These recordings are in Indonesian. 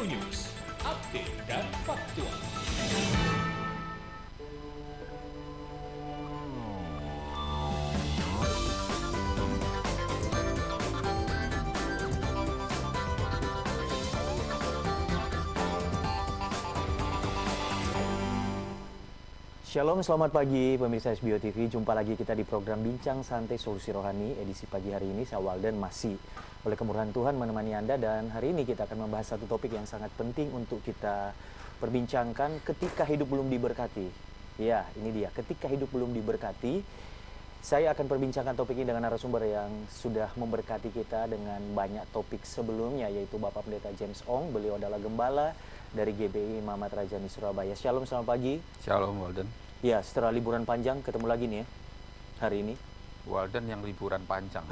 News, update dan faktual. Shalom, selamat pagi pemirsa SBO TV. Jumpa lagi kita di program Bincang Santai Solusi Rohani. Edisi pagi hari ini saya Walden masih oleh kemurahan Tuhan menemani Anda, dan hari ini kita akan membahas satu topik yang sangat penting untuk kita perbincangkan ketika hidup belum diberkati. Ya, ini dia, ketika hidup belum diberkati. Saya akan perbincangkan topik ini dengan narasumber yang sudah memberkati kita dengan banyak topik sebelumnya, yaitu Bapak Pendeta James Ong. Beliau adalah gembala dari GBI Muhammad Rajani Surabaya. Shalom, selamat pagi. Shalom Walden. Ya, setelah liburan panjang ketemu lagi nih ya, hari ini. Walden yang liburan panjang.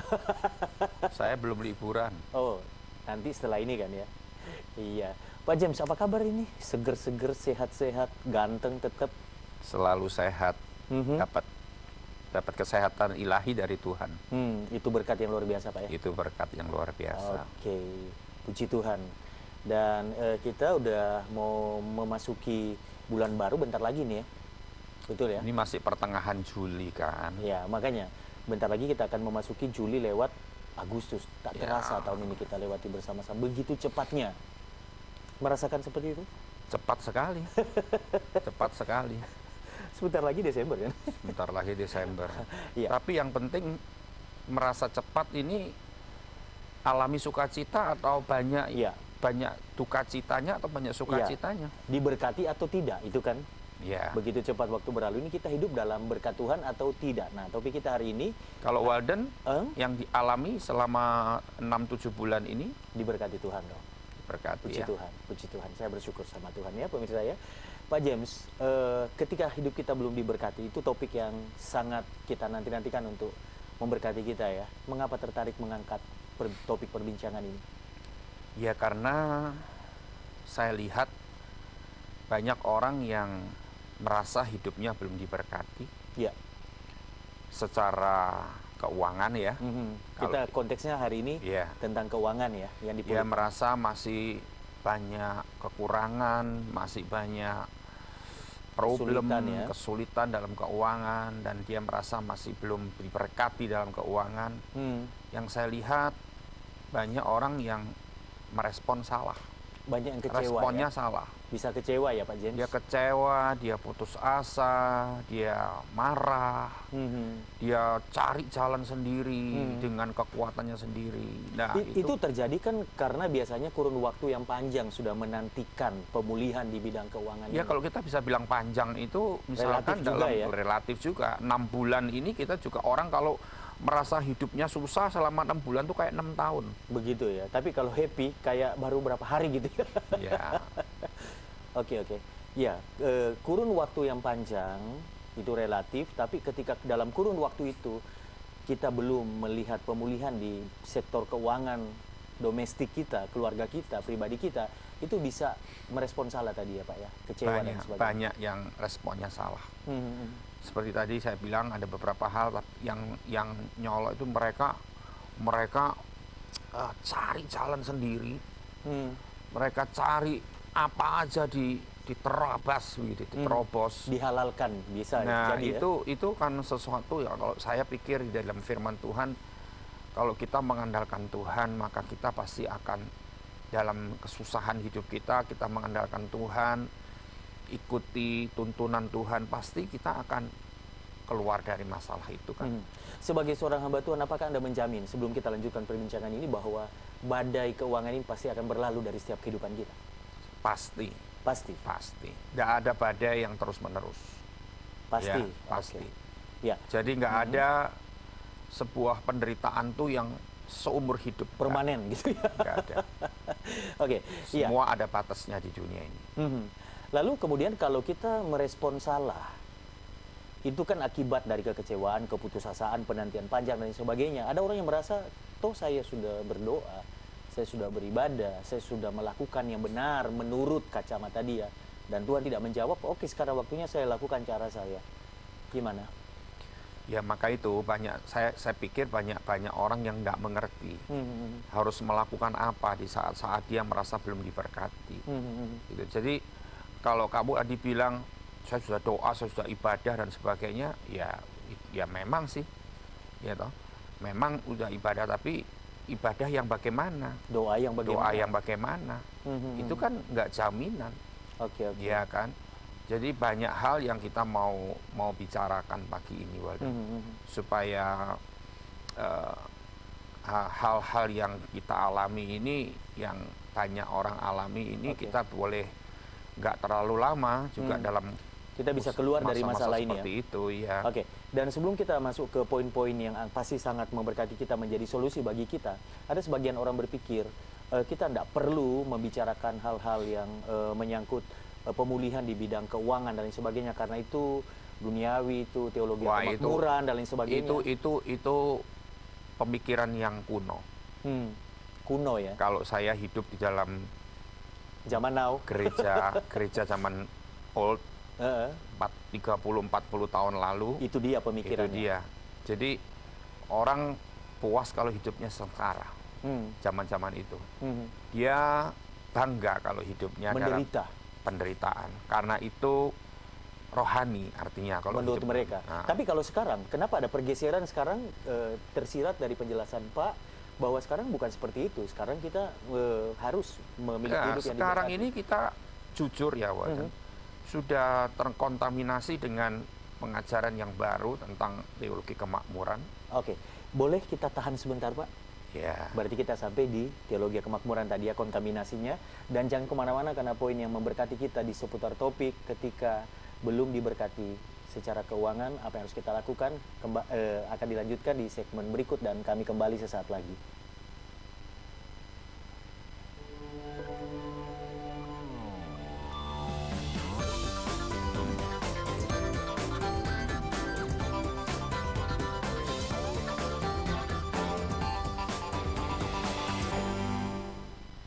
Saya belum liburan. Oh, nanti setelah ini kan ya. Iya. Pak James, apa kabar ini? Seger-seger, sehat-sehat, ganteng tetap? Selalu sehat. Dapat kesehatan ilahi dari Tuhan. Itu berkat yang luar biasa Pak ya? Itu berkat yang luar biasa. Oke, puji Tuhan. Dan kita udah mau memasuki bulan baru bentar lagi nih ya. Betul ya? Ini masih pertengahan Juli kan? Ya, makanya bentar lagi kita akan memasuki Juli lewat Agustus. Tak terasa tahun ini kita lewati bersama-sama. Begitu cepatnya. Merasakan seperti itu? Cepat sekali. Cepat sekali. Sebentar lagi Desember kan? Sebentar lagi Desember. Ya. Tapi yang penting merasa cepat ini alami sukacita atau banyak banyak dukacitanya atau banyak sukacitanya? Diberkati atau tidak, itu kan? Ya. Begitu cepat waktu berlalu ini, kita hidup dalam berkat Tuhan atau tidak. Nah, topik kita hari ini, kalau Walden yang dialami selama 6-7 bulan ini, diberkati Tuhan dong. Berkati Puji ya. Tuhan, puji Tuhan. Saya bersyukur sama Tuhan ya, pemirsa ya. Pak James, ketika hidup kita belum diberkati, itu topik yang sangat kita nanti-nantikan untuk memberkati kita ya. Mengapa tertarik mengangkat topik perbincangan ini? Ya karena saya lihat banyak orang yang merasa hidupnya belum diberkati. Ya. Secara keuangan ya. Kita konteksnya hari ini tentang keuangan ya, yang dia merasa masih banyak kekurangan, masih banyak problem, kesulitan dalam keuangan, dan dia merasa masih belum diberkati dalam keuangan. Yang saya lihat banyak orang yang merespon salah. Banyak yang kecewa. Responnya salah. Bisa kecewa ya Pak James? Dia kecewa, dia putus asa, dia marah, dia cari jalan sendiri dengan kekuatannya sendiri. Nah, itu terjadi kan karena biasanya kurun waktu yang panjang sudah menantikan pemulihan di bidang keuangan. Ya kalau kita bisa bilang panjang itu misalkan relatif juga 6 bulan ini kita juga orang kalau merasa hidupnya susah selama 6 bulan tuh kayak 6 tahun. Begitu ya. Tapi kalau happy kayak baru berapa hari gitu ya. Ya. Oke. Ya, kurun waktu yang panjang itu relatif, tapi ketika dalam kurun waktu itu kita belum melihat pemulihan di sektor keuangan domestik kita, keluarga kita, pribadi kita, itu bisa merespon salah tadi ya Pak ya, kecewa dan sebagainya. Banyak yang responnya salah. Seperti tadi saya bilang ada beberapa hal yang nyolok itu mereka cari jalan sendiri, mereka cari apa aja diterabas begitu, diterobos, dihalalkan bisa. Nah jadi itu kan sesuatu ya, kalau saya pikir di dalam firman Tuhan, kalau kita mengandalkan Tuhan maka kita pasti akan dalam kesusahan hidup kita mengandalkan Tuhan, ikuti tuntunan Tuhan, pasti kita akan keluar dari masalah itu kan. Sebagai seorang hamba Tuhan, apakah Anda menjamin sebelum kita lanjutkan perbincangan ini bahwa badai keuangan ini pasti akan berlalu dari setiap kehidupan kita? Pasti. Nggak ada badai yang terus menerus. Pasti. Ya, pasti. Okay. Ya. Jadi nggak ada sebuah penderitaan tuh yang seumur hidup. Permanen gitu ya. Nggak ada. Oke. Semua ada batasnya di dunia ini. Lalu kemudian kalau kita merespon salah, itu kan akibat dari kekecewaan, keputusasaan, penantian panjang dan sebagainya. Ada orang yang merasa, toh saya sudah berdoa, saya sudah beribadah, saya sudah melakukan yang benar menurut kacamata dia, dan Tuhan tidak menjawab. Oke, sekarang waktunya saya lakukan cara saya. Gimana? Ya maka itu saya pikir banyak orang yang nggak mengerti harus melakukan apa di saat-saat dia merasa belum diberkati. Gitu. Jadi kalau kamu Adi bilang saya sudah doa, saya sudah ibadah dan sebagainya, ya memang sih, ya toh, memang udah ibadah, tapi ibadah yang bagaimana? Doa yang bagaimana? Doa yang bagaimana? Itu kan nggak jaminan, Oke. ya kan? Jadi banyak hal yang kita mau bicarakan pagi ini, Walden, supaya hal-hal yang kita alami ini, yang banyak orang alami ini, kita boleh nggak terlalu lama juga dalam kita bisa keluar dari masalah ini seperti itu, ya. Oke. Dan sebelum kita masuk ke poin-poin yang pasti sangat memberkati kita menjadi solusi bagi kita, ada sebagian orang berpikir kita tidak perlu membicarakan hal-hal yang menyangkut pemulihan di bidang keuangan dan lain sebagainya, karena itu duniawi, itu teologi kemakmuran dan lain sebagainya. Itu pemikiran yang kuno. Kuno ya. Kalau saya hidup di dalam zaman now, gereja zaman old, 30-40 tahun lalu, itu dia pemikirannya. Itu dia. Jadi orang puas kalau hidupnya sengsara. Zaman-zaman itu. Dia bangga kalau hidupnya menderita. Penderitaan, karena itu rohani artinya kalau menurut mereka. Tapi kalau sekarang, kenapa ada pergeseran sekarang tersirat dari penjelasan Pak bahwa sekarang bukan seperti itu. Sekarang kita harus memiliki hidup yang sekarang diberkati. ini kita jujur ya, Walden, sudah terkontaminasi dengan pengajaran yang baru tentang teologi kemakmuran. Oke, boleh kita tahan sebentar, Pak? Ya. Berarti kita sampai di teologi kemakmuran tadi ya, kontaminasinya. Dan jangan kemana-mana karena poin yang memberkati kita di seputar topik ketika belum diberkati secara keuangan, apa yang harus kita lakukan akan dilanjutkan di segmen berikut dan kami kembali sesaat lagi.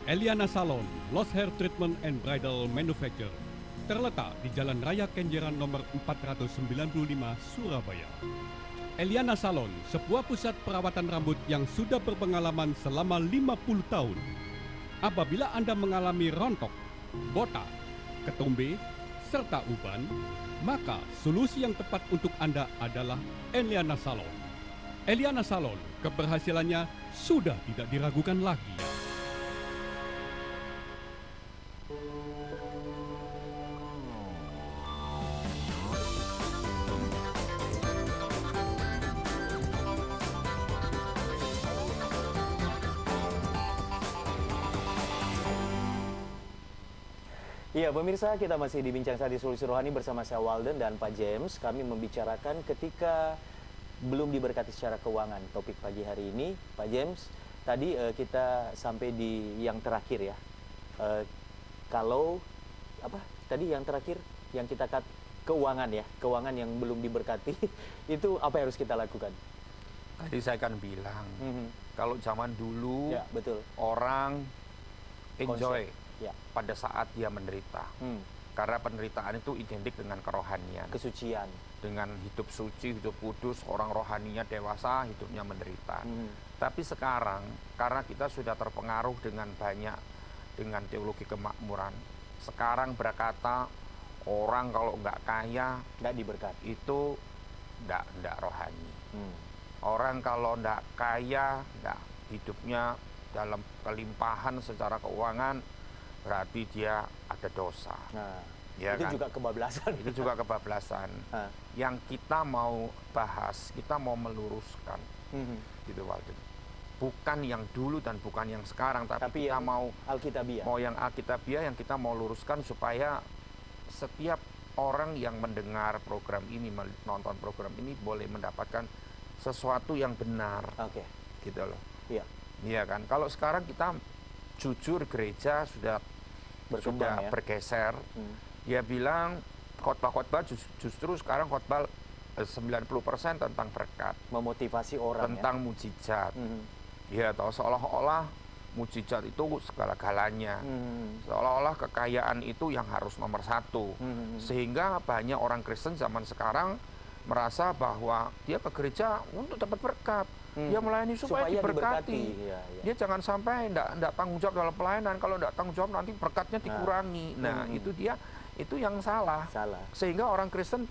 Eliana Salon, Lost Hair Treatment and Bridal Manufacture, terletak di Jalan Raya Kenjeran nomor 495, Surabaya. Eliana Salon, sebuah pusat perawatan rambut yang sudah berpengalaman selama 50 tahun. Apabila Anda mengalami rontok, botak, ketombe, serta uban, maka solusi yang tepat untuk Anda adalah Eliana Salon. Eliana Salon, keberhasilannya sudah tidak diragukan lagi. Iya, pemirsa, kita masih di Bincang Saat di Solusi Rohani bersama saya Walden dan Pak James. Kami membicarakan ketika belum diberkati secara keuangan. Topik pagi hari ini, Pak James, tadi kita sampai di yang terakhir ya. Kalau apa tadi yang terakhir yang kita keuangan ya, keuangan yang belum diberkati itu apa yang harus kita lakukan? Tadi saya kan bilang, kalau zaman dulu ya, betul. Orang enjoy ya, pada saat dia menderita. Karena penderitaan itu identik dengan kerohanian. Kesucian. Dengan hidup suci, hidup kudus, orang rohaninya dewasa, hidupnya menderita. Tapi sekarang, karena kita sudah terpengaruh dengan teologi kemakmuran, sekarang berkata, orang kalau nggak kaya, nggak diberkati. Itu nggak rohani. Orang kalau nggak kaya, nggak hidupnya dalam kelimpahan secara keuangan, berarti dia ada dosa. Ya itu kan? juga kebablasan. Itu juga kebablasan. Yang kita mau bahas, kita mau meluruskan, gitu, Walden. Bukan yang dulu dan bukan yang sekarang, tapi kita mau Alkitabiah. Mau yang Alkitabiah, yang kita mau luruskan supaya setiap orang yang mendengar program ini, menonton program ini boleh mendapatkan sesuatu yang benar. Oke. Gitu loh. Iya. Iya kan. Kalau sekarang kita jujur, gereja sudah ya? Bergeser. Dia bilang khotbah-khotbah justru sekarang khotbah 90% tentang berkat, memotivasi orang tentang mujizat. Ya, atau seolah-olah mujizat itu segala-galanya. Seolah-olah kekayaan itu yang harus nomor satu. Sehingga banyak orang Kristen zaman sekarang merasa bahwa dia ke gereja untuk dapat berkat. Dia melayani supaya diberkati. Ya, ya. Dia jangan sampai enggak tanggung jawab dalam pelayanan. Kalau enggak tanggung jawab nanti berkatnya dikurangi. Nah, itu yang salah. Sehingga orang Kristen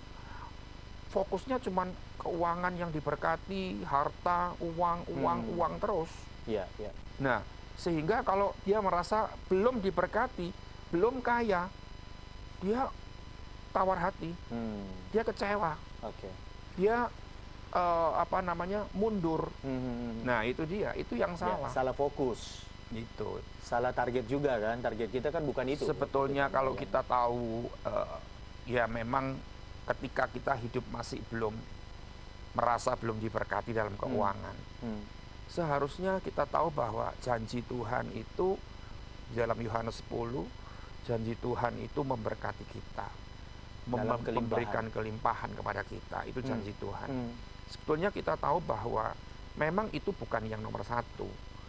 fokusnya cuma keuangan yang diberkati, harta, uang terus. Ya, ya. Nah, sehingga kalau dia merasa belum diberkati, belum kaya, dia tawar hati, dia kecewa, dia mundur. Nah, itu dia, itu yang salah. Ya, salah fokus. Itu. Salah target juga kan, target kita kan bukan itu. Sebetulnya kalau kita tahu, ya memang ketika kita hidup masih merasa belum diberkati dalam keuangan, seharusnya kita tahu bahwa janji Tuhan itu dalam Yohanes 10, janji Tuhan itu memberkati kita, memberikan kelimpahan kepada kita, itu janji Tuhan. Sebetulnya kita tahu bahwa memang itu bukan yang nomor satu.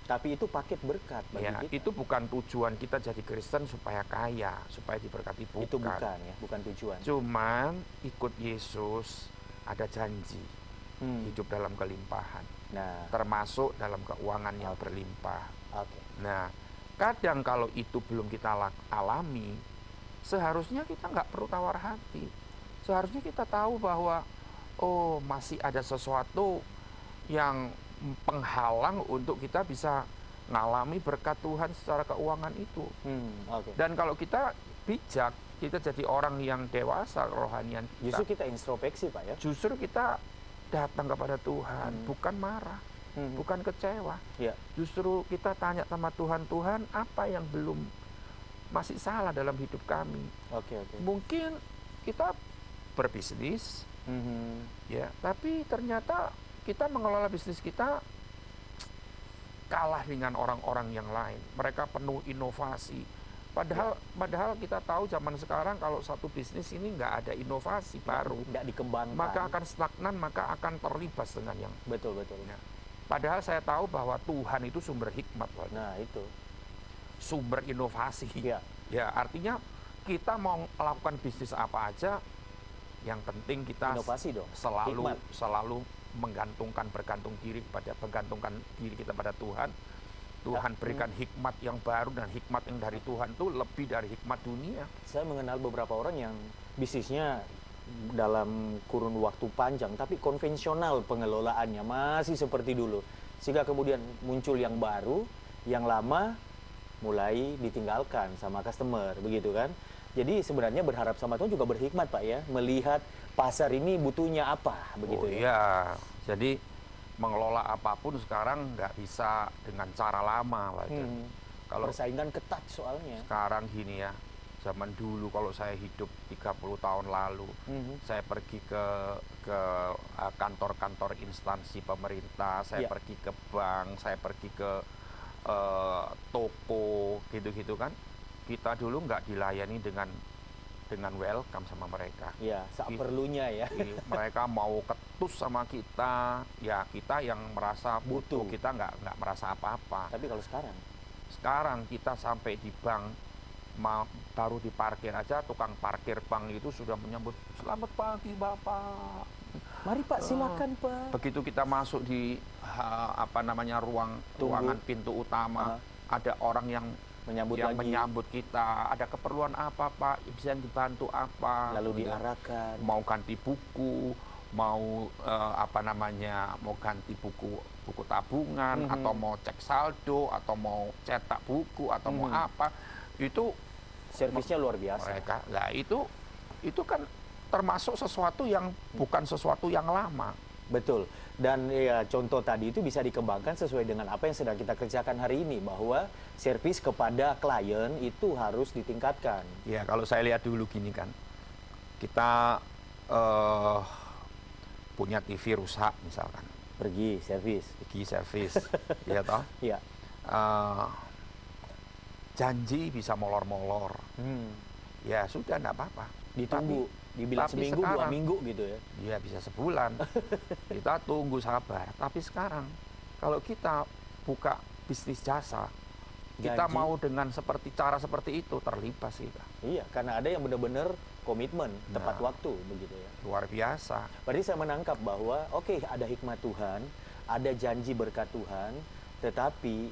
Tapi itu paket berkat bagi ya, kita. itu bukan tujuan kita jadi Kristen supaya kaya, supaya diberkati, bukan. Itu bukan ya, bukan tujuan. Cuman ikut Yesus ada janji hidup dalam kelimpahan. Nah, termasuk dalam keuangan yang berlimpah. Okay. Nah, kadang kalau itu belum kita alami, seharusnya kita nggak perlu tawar hati. Seharusnya kita tahu bahwa masih ada sesuatu yang penghalang untuk kita bisa ngalami berkat Tuhan secara keuangan itu. Dan kalau kita bijak, kita jadi orang yang dewasa rohanian kita. Justru kita introspeksi, Pak ya. Justru kita datang kepada Tuhan, bukan marah, bukan kecewa. Ya. Justru kita tanya sama Tuhan, Tuhan apa yang belum masih salah dalam hidup kami. Mungkin kita berbisnis, ya, tapi ternyata kita mengelola bisnis kita kalah dengan orang-orang yang lain. Mereka penuh inovasi. Padahal kita tahu zaman sekarang kalau satu bisnis ini nggak ada inovasi baru, nggak dikembangkan, maka akan stagnan, maka akan terlibas dengan yang betul. Nah, padahal saya tahu bahwa Tuhan itu sumber hikmat. Nah, itu sumber inovasi. Ya, artinya kita mau melakukan bisnis apa aja, yang penting kita inovasi dong. Selalu bergantung diri kita pada Tuhan. Tuhan berikan hikmat yang baru, dan hikmat yang dari Tuhan itu lebih dari hikmat dunia. Saya mengenal beberapa orang yang bisnisnya dalam kurun waktu panjang, tapi konvensional pengelolaannya masih seperti dulu. Sehingga kemudian muncul yang baru, yang lama mulai ditinggalkan sama customer, begitu kan? Jadi sebenarnya berharap sama Tuhan juga berhikmat, Pak ya, melihat pasar ini butuhnya apa, begitu ya. Iya, jadi mengelola apapun sekarang nggak bisa dengan cara lama, Pak. Kalau persaingan ketat soalnya. Sekarang gini ya, zaman dulu kalau saya hidup 30 tahun lalu, saya pergi ke kantor-kantor instansi pemerintah, saya pergi ke bank, saya pergi ke toko, gitu-gitu kan. Kita dulu nggak dilayani dengan welcome sama mereka. Ya, seperlunya ya. Mereka mau ketus sama kita, ya kita yang merasa butuh, kita nggak merasa apa-apa. Tapi kalau sekarang kita sampai di bank, baru di parkir aja, tukang parkir bank itu sudah menyambut, selamat pagi Bapak. Mari Pak, silakan Pak. Begitu kita masuk di ruangan pintu utama, ada orang yang menyambut kita, ada keperluan apa Pak, bisa dibantu apa, lalu diarahkan, mau ganti buku, mau mau ganti buku tabungan, atau mau cek saldo, atau mau cetak buku, atau mau apa, itu servisnya luar biasa. Nah itu kan termasuk sesuatu yang bukan sesuatu yang lama. Betul. Dan ya, contoh tadi itu bisa dikembangkan sesuai dengan apa yang sedang kita kerjakan hari ini, bahwa servis kepada klien itu harus ditingkatkan. Ya, kalau saya lihat dulu gini kan, kita punya TV rusak misalkan. Pergi servis, ya toh? Iya. Janji bisa molor-molor. Ya sudah, enggak apa-apa. Ditunggu. Dibilang seminggu, sekarang, 2 minggu gitu ya. Iya, bisa sebulan. Kita tunggu, sabar. Tapi sekarang kalau kita buka bisnis jasa, kita gaji. mau dengan cara seperti itu, terlibat kita. Iya, karena ada yang benar-benar komitmen, tepat Nah. waktu, begitu ya. Luar biasa. Berarti saya menangkap bahwa oke, ada hikmat Tuhan, ada janji berkat Tuhan, tetapi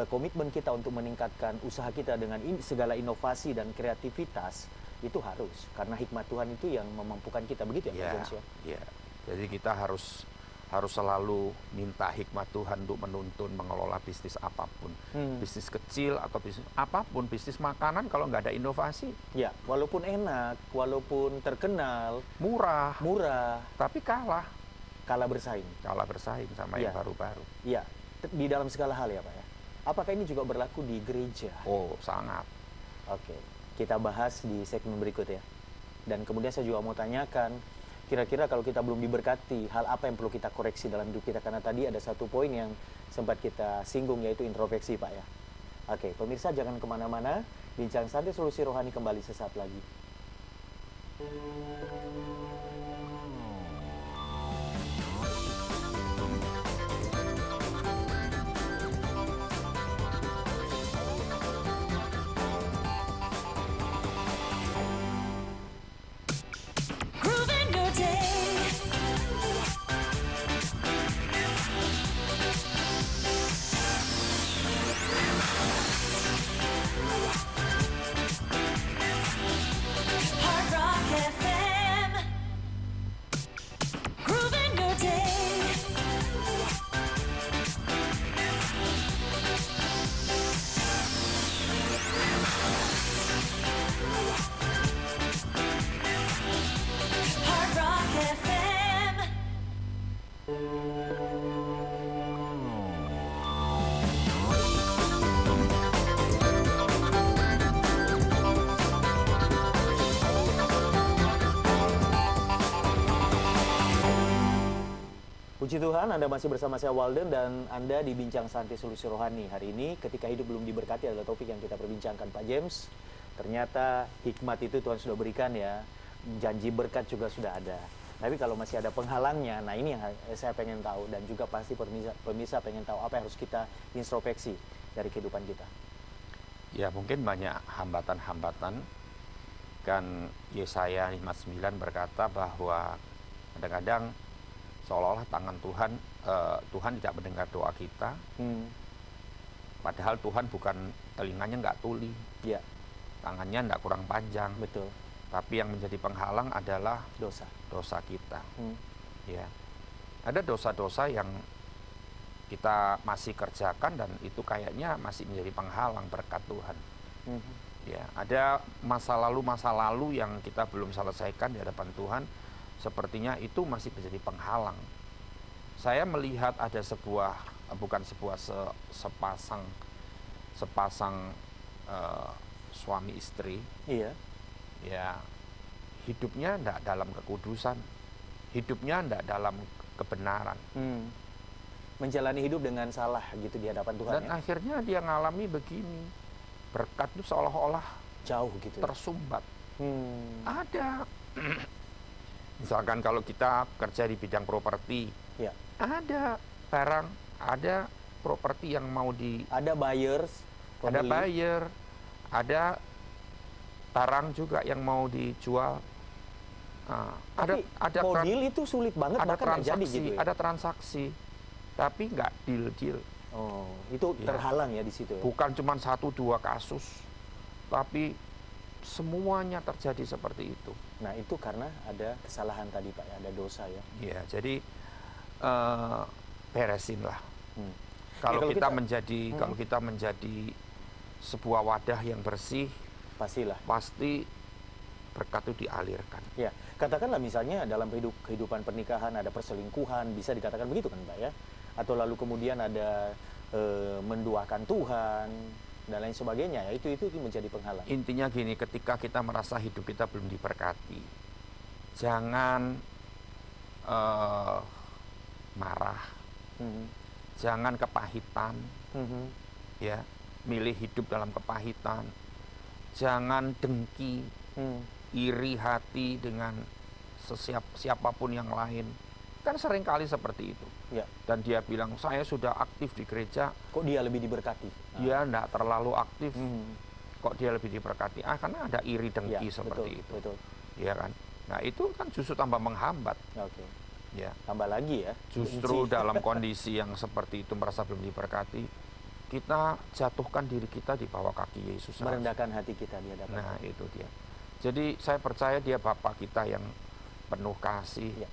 komitmen kita untuk meningkatkan usaha kita dengan segala inovasi dan kreativitas itu harus, karena hikmat Tuhan itu yang memampukan kita, begitu ya, Pak James ya? Iya. Jadi kita harus selalu minta hikmat Tuhan untuk menuntun mengelola bisnis apapun, bisnis kecil atau bisnis apapun, bisnis makanan kalau nggak ada inovasi, Ya, walaupun enak, walaupun terkenal, murah, tapi kalah bersaing. bersaing sama Iya. yang baru-baru. Ya, di dalam segala hal ya Pak ya. Apakah ini juga berlaku di gereja? Oh, sangat. Oke, kita bahas di segmen berikut ya. Dan kemudian saya juga mau tanyakan, kira-kira kalau kita belum diberkati, hal apa yang perlu kita koreksi dalam hidup kita? Karena tadi ada satu poin yang sempat kita singgung, yaitu introspeksi Pak ya. Oke, pemirsa jangan kemana-mana, Bincang Santai Solusi Rohani kembali sesaat lagi. Grooving your day. Hard Rock FM. Grooving your day. Hard Rock FM. Puji Tuhan, Anda masih bersama saya Walden dan Anda di Bincang Santai Solusi Rohani. Hari ini ketika hidup belum diberkati adalah topik yang kita perbincangkan Pak James. Ternyata hikmat itu Tuhan sudah berikan ya, janji berkat juga sudah ada. Tapi kalau masih ada penghalangnya, nah ini yang saya pengen tahu dan juga pasti pemirsa pengen tahu apa yang harus kita introspeksi dari kehidupan kita. Ya, mungkin banyak hambatan-hambatan. Kan Yesaya 59 berkata bahwa kadang-kadang seolah-olah tangan Tuhan tidak mendengar doa kita, padahal Tuhan bukan telinganya nggak tuli, Ya, tangannya nggak kurang panjang, betul. tapi yang menjadi penghalang adalah Dosa. kita. Ya, ada dosa-dosa yang kita masih kerjakan dan itu kayaknya masih menjadi penghalang berkat Tuhan. Ya, ada masa lalu yang kita belum selesaikan di hadapan Tuhan. Sepertinya itu masih menjadi penghalang. Saya melihat ada sepasang suami istri, Iya. ya hidupnya tidak dalam kekudusan, hidupnya tidak dalam kebenaran, Menjalani hidup dengan salah gitu di hadapan Tuhan dan ya. akhirnya dia ngalami begini, berkat itu seolah-olah Jauh gitu. tersumbat. Hmm. Ada, misalkan kalau kita kerja di bidang properti, Ya. ada barang, ada properti yang mau Ada buyers, ada pembeli. buyer, ada barang juga yang mau dijual. Nah, Tapi mau deal itu sulit banget, ada bahkan nggak jadi transaksi, gitu ya. ada transaksi, tapi nggak deal. Oh, itu Ya. terhalang ya di situ ya. Bukan cuma 1-2 kasus, tapi semuanya terjadi seperti itu. Nah, itu karena ada kesalahan tadi Pak, ya, ada dosa ya. Ya, jadi beresin lah. Hmm. Kalau kalau kita kita- menjadi sebuah wadah yang bersih, Pastilah. pasti berkat itu dialirkan. Ya, katakanlah misalnya dalam kehidupan pernikahan ada perselingkuhan, bisa dikatakan begitu kan Pak ya? Atau lalu kemudian ada menduakan Tuhan dan lain sebagainya ya, itu menjadi penghalang. Intinya gini, ketika kita merasa hidup kita belum diberkati, jangan marah, jangan kepahitan, ya, milih hidup dalam kepahitan, jangan dengki, iri hati dengan siapapun yang lain, Kan seringkali seperti itu. Ya. Dan dia bilang, saya sudah aktif di gereja, Kok dia lebih diberkati? dia enggak terlalu aktif, Hmm. kok dia lebih diberkati. Karena ada iri dengki Ya, seperti betul, itu. Betul. Ya kan? Nah itu kan justru tambah menghambat. Oke. Ya. Tambah lagi ya. Justru benci. dalam kondisi yang seperti itu merasa belum diberkati, kita jatuhkan diri kita di bawah kaki Yesus. Merendahkan hati kita di hadapan. Nah itu dia. Jadi saya percaya dia Bapa kita yang penuh kasih. Ya.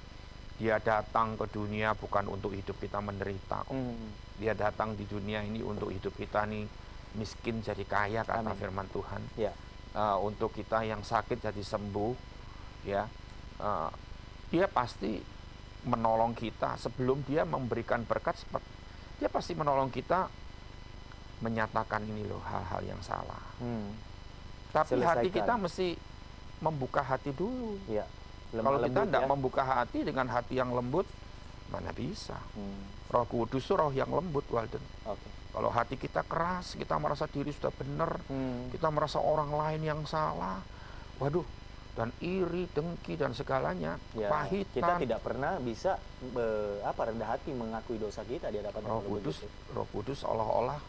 Dia datang ke dunia bukan untuk hidup kita menderita. Hmm. Dia datang di dunia ini untuk hidup kita nih miskin jadi kaya, kata Amin. firman Tuhan. Ya. Untuk kita yang sakit jadi sembuh, ya. Dia pasti menolong kita sebelum dia memberikan berkat. Dia pasti menolong kita menyatakan ini loh hal-hal yang salah. Hmm. Tapi hati Selesaikan. kita mesti membuka hati dulu. Ya. Kalau kita lembut tidak ya. membuka hati dengan hati yang lembut, mana bisa. Hmm. Roh Kudus itu roh yang lembut, Walden. Oke. Kalau hati kita keras, kita merasa diri sudah benar, Hmm. kita merasa orang lain yang salah, waduh, dan iri, dengki dan segalanya, Ya, kepahitan. kita tidak pernah bisa rendah hati mengakui dosa kita di hadapan Roh Tuhan, Kudus, begitu. Roh Kudus seolah-olah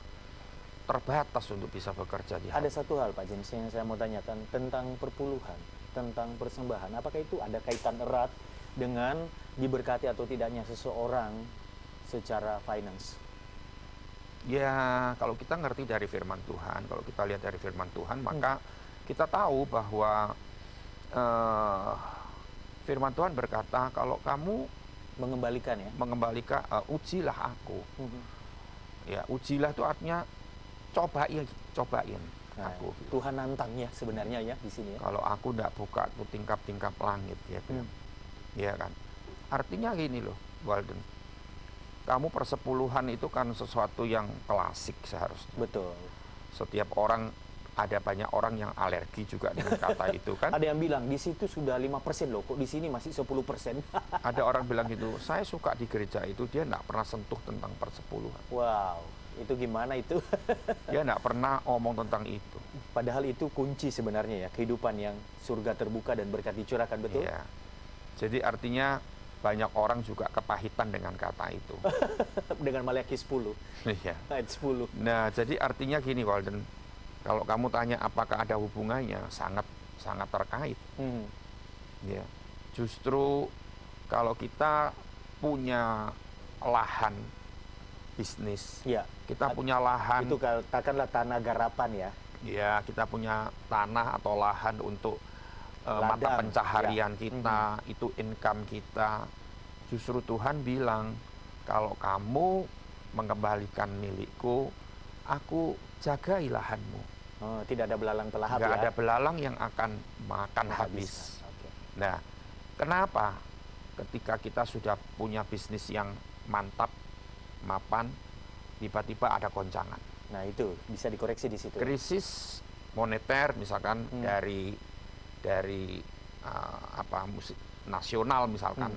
terbatas untuk bisa bekerja di Ada hati. satu hal Pak James yang saya mau tanyakan tentang perpuluhan, tentang persembahan. Apakah itu ada kaitan erat dengan diberkati atau tidaknya seseorang secara finance? Ya, kalau kita ngerti dari firman Tuhan, kalau kita lihat dari firman Tuhan, maka kita tahu bahwa firman Tuhan berkata, kalau kamu Mengembalikan ya? mengembalikan, ujilah aku. Mhm. Ya, ujilah itu artinya cobain Nah, aku. Tuhan nantang ya sebenarnya ya di sini ya. Kalau aku tidak buka tuh tingkap-tingkap langit, ya, ya kan. Artinya gini loh, Walden. Kamu persepuluhan itu kan sesuatu yang klasik seharusnya. Betul. Setiap orang, ada banyak orang yang alergi juga dengan kata itu kan. Ada yang bilang di situ sudah 5% loh, kok di sini masih 10%. Ada orang bilang gitu, saya suka di gereja itu, dia tidak pernah sentuh tentang persepuluhan. Wow, itu gimana itu? Dia tidak pernah ngomong tentang itu. Padahal itu kunci sebenarnya ya, kehidupan yang surga terbuka dan berkat dicurahkan, betul? Ya. Jadi artinya banyak orang juga kepahitan dengan kata itu. Dengan Maliaki 10, Iya. ayat 10. Nah, jadi artinya gini, Walden. Kalau kamu tanya apakah ada hubungannya, sangat terkait. Hmm. Ya. Justru kalau kita punya lahan bisnis, Ya, kita punya lahan, itu katakanlah tanah garapan ya. ya kita punya tanah atau lahan untuk mata Ladang, pencaharian ya. kita, itu income kita. Justru Tuhan bilang, kalau kamu mengembalikan milikku, aku jagai lahanmu. Oh, tidak ada belalang pelahap Nggak ya. ada belalang yang akan makan Habis. habis. Oke. Nah, kenapa ketika kita sudah punya bisnis yang mantap, mapan, tiba-tiba ada goncangan? Nah, itu bisa dikoreksi di situ. Krisis moneter misalkan dari musik nasional misalkan,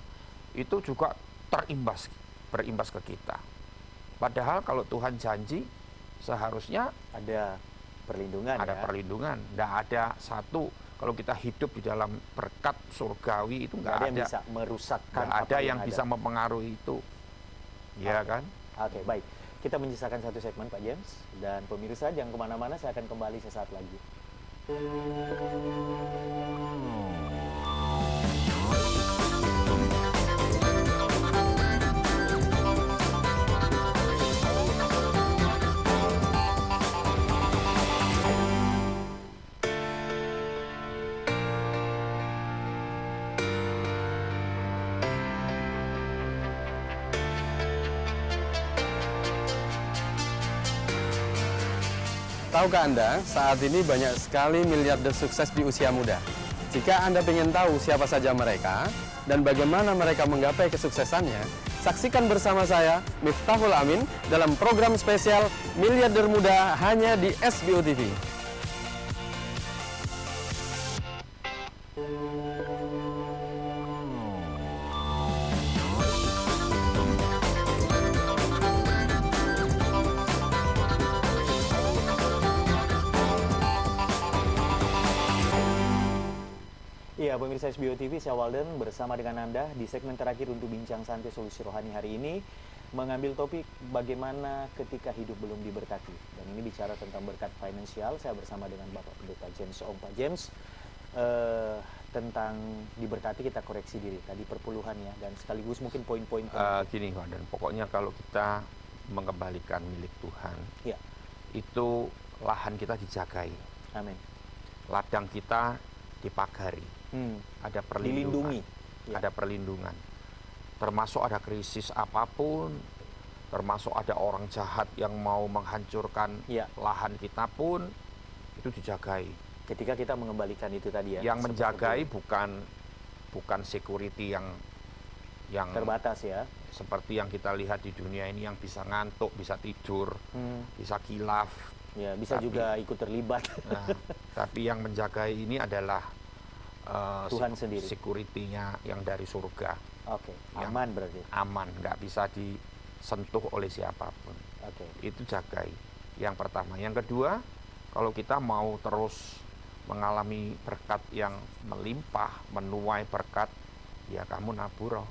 itu juga berimbas ke kita. Padahal kalau Tuhan janji, seharusnya Ada perlindungan ada ya. perlindungan. Nggak ada satu, kalau kita hidup di dalam berkat surgawi itu Nggak nggak ada yang ada. bisa merusakkan Nggak apa ada yang bisa mempengaruhi itu. Ya Oke. kan? Oke, baik. Kita menyisakan satu segmen Pak James. Dan pemirsa jangan kemana-mana, saya akan kembali sesaat lagi. Tahukah Anda, saat ini banyak sekali miliarder sukses di usia muda. Jika Anda ingin tahu siapa saja mereka dan bagaimana mereka menggapai kesuksesannya, saksikan bersama saya, Miftahul Amin, dalam program spesial Miliarder Muda hanya di SBO TV. Iya, Ya, pemirsa SBO TV, saya Walden bersama dengan Anda di segmen terakhir untuk Bincang Santai Solusi Rohani hari ini, mengambil topik bagaimana ketika hidup belum diberkati. Dan ini bicara tentang berkat finansial. Saya bersama dengan Bapak Pendeta James Ong. Pak James, tentang diberkati kita koreksi diri tadi perpuluhan ya, dan sekaligus mungkin poin-poin Gini Walden, pokoknya kalau kita mengembalikan milik Tuhan, ya. itu lahan kita dijagai, Amin. ladang kita dipagari, ada perlindungan, Dilindungi. Ya. ada perlindungan. Termasuk ada krisis apapun, termasuk ada orang jahat yang mau menghancurkan Ya. lahan kita pun, itu dijagai. Ketika kita mengembalikan itu tadi ya. Yang seperti menjagai bukan security yang terbatas ya. seperti yang kita lihat di dunia ini, yang bisa ngantuk, bisa tidur, bisa kilaf. Ya, bisa Tapi- juga ikut terlibat. Nah, tapi yang menjaga ini adalah Tuhan sendiri. security-nya yang dari surga, Oke, Yang- aman berarti. aman, nggak bisa disentuh oleh siapapun. Oke. Itu jagai. Yang pertama. Yang kedua, kalau kita mau terus mengalami berkat yang melimpah, menuai berkat, ya kamu nabur.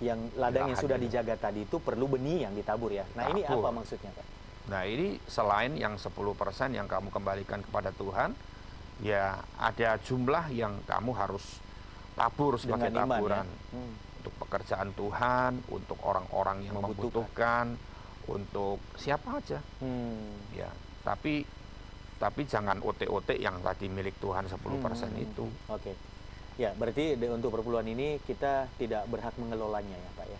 Yang ladang yang Lahan sudah itu. dijaga tadi itu perlu benih yang ditabur ya. Nah, ini Tabur. apa maksudnya, Pak? Nah, ini selain yang 10% yang kamu kembalikan kepada Tuhan, ya ada jumlah yang kamu harus tabur sebagai Dengan iman, taburan. ya? Untuk pekerjaan Tuhan, untuk orang-orang yang membutuhkan, untuk siapa aja. Ya, tapi jangan otek-otek yang tadi milik Tuhan 10% itu. Oke. Ya, berarti untuk perpuluhan ini kita tidak berhak mengelolanya ya, Pak ya.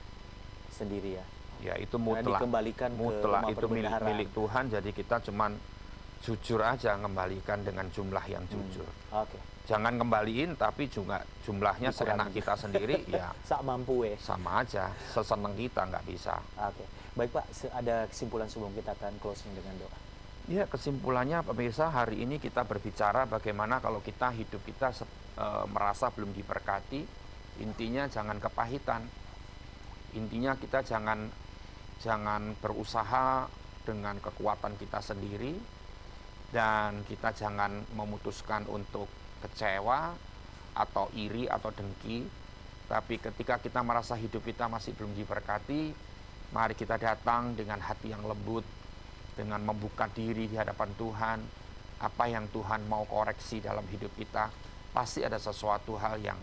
Sendiri ya. Ya, itu Karena mutlak. dikembalikan ke Mutlak rumah itu milik, perbendaharaan. milik Tuhan, jadi kita cuman jujur aja ngembalikan dengan jumlah yang jujur. Oke. Jangan kembaliin tapi juga jumlahnya Dikurangi. seenak kita sendiri, ya Sak mampu ya. sama aja, seseneng kita nggak bisa. Oke. Baik, Pak, ada kesimpulan sebelum kita akan closing dengan doa. Ya, kesimpulannya pemirsa, hari ini kita berbicara bagaimana kalau kita hidup kita merasa belum diberkati. Intinya jangan kepahitan. Intinya kita jangan berusaha dengan kekuatan kita sendiri, dan kita jangan memutuskan untuk kecewa atau iri atau dengki. Tapi ketika kita merasa hidup kita masih belum diberkati, mari kita datang dengan hati yang lembut, dengan membuka diri di hadapan Tuhan. Apa yang Tuhan mau koreksi dalam hidup kita, pasti ada sesuatu hal yang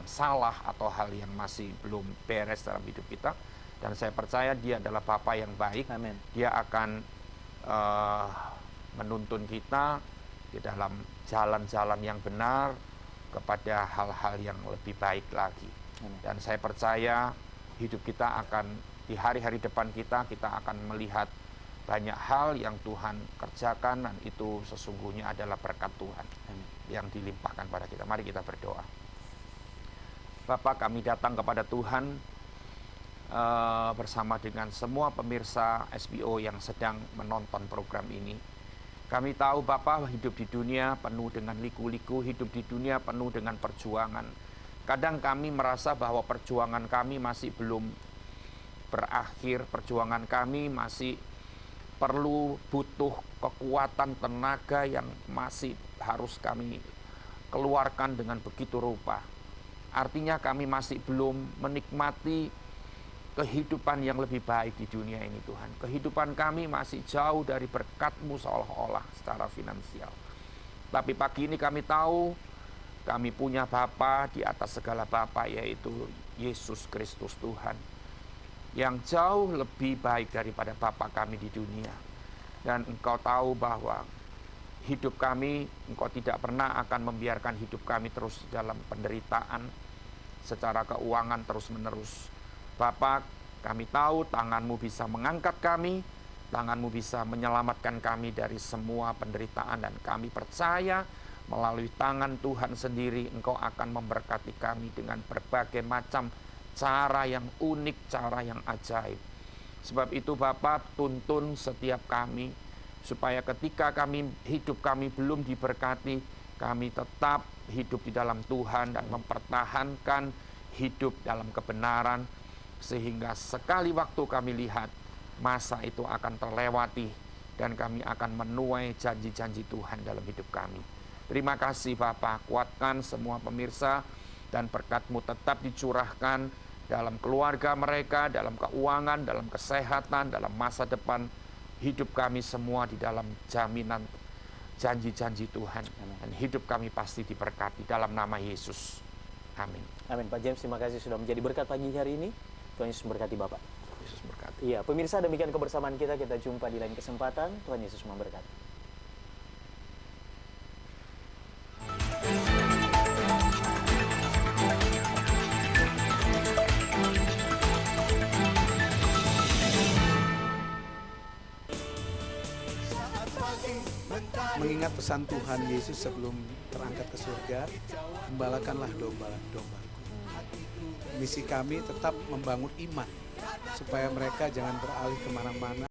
salah atau hal yang masih belum beres dalam hidup kita. Dan saya percaya Dia adalah Bapa yang baik. Amin. Dia akan menuntun kita di dalam jalan-jalan yang benar kepada hal-hal yang lebih baik lagi. Amin. Dan saya percaya hidup kita akan, di hari-hari depan kita akan melihat banyak hal yang Tuhan kerjakan, dan itu sesungguhnya adalah berkat Tuhan yang dilimpahkan pada kita. Mari kita berdoa. Bapa, kami datang kepada Tuhan bersama dengan semua pemirsa SBO yang sedang menonton program ini. Kami tahu Bapa, hidup di dunia penuh dengan liku-liku, hidup di dunia penuh dengan perjuangan. Kadang kami merasa bahwa perjuangan kami masih belum berakhir, perjuangan kami masih butuh kekuatan tenaga yang masih harus kami keluarkan dengan begitu rupa. Artinya kami masih belum menikmati kehidupan yang lebih baik di dunia ini Tuhan. Kehidupan kami masih jauh dari berkat-Mu seolah-olah secara finansial. Tapi pagi ini kami tahu kami punya Bapa di atas segala Bapa, yaitu Yesus Kristus Tuhan, yang jauh lebih baik daripada Bapa kami di dunia. Dan Engkau tahu bahwa hidup kami, Engkau tidak pernah akan membiarkan hidup kami terus dalam penderitaan secara keuangan terus-menerus. Bapa, kami tahu tangan-Mu bisa mengangkat kami, tangan-Mu bisa menyelamatkan kami dari semua penderitaan, dan kami percaya melalui tangan Tuhan sendiri Engkau akan memberkati kami dengan berbagai macam cara yang unik, cara yang ajaib. Sebab itu Bapa, tuntun setiap kami supaya ketika hidup kami belum diberkati, kami tetap hidup di dalam Tuhan dan mempertahankan hidup dalam kebenaran, sehingga sekali waktu kami lihat masa itu akan terlewati dan kami akan menuai janji-janji Tuhan dalam hidup kami. Terima kasih Bapa, kuatkan semua pemirsa dan berkat-Mu tetap dicurahkan dalam keluarga mereka, dalam keuangan, dalam kesehatan, dalam masa depan hidup kami semua di dalam jaminan janji-janji Tuhan. Dan hidup kami pasti diberkati dalam nama Yesus. Amin. Amin. Pak James, terima kasih sudah menjadi berkat pagi hari ini. Tuhan Yesus memberkati Bapak. Yesus berkati. Iya, pemirsa, demikian kebersamaan kita. Kita jumpa di lain kesempatan. Tuhan Yesus memberkati. Mengingat pesan Tuhan Yesus sebelum terangkat ke surga, gembalakanlah domba-dombaku. Misi kami tetap membangun iman, supaya mereka jangan beralih kemana-mana.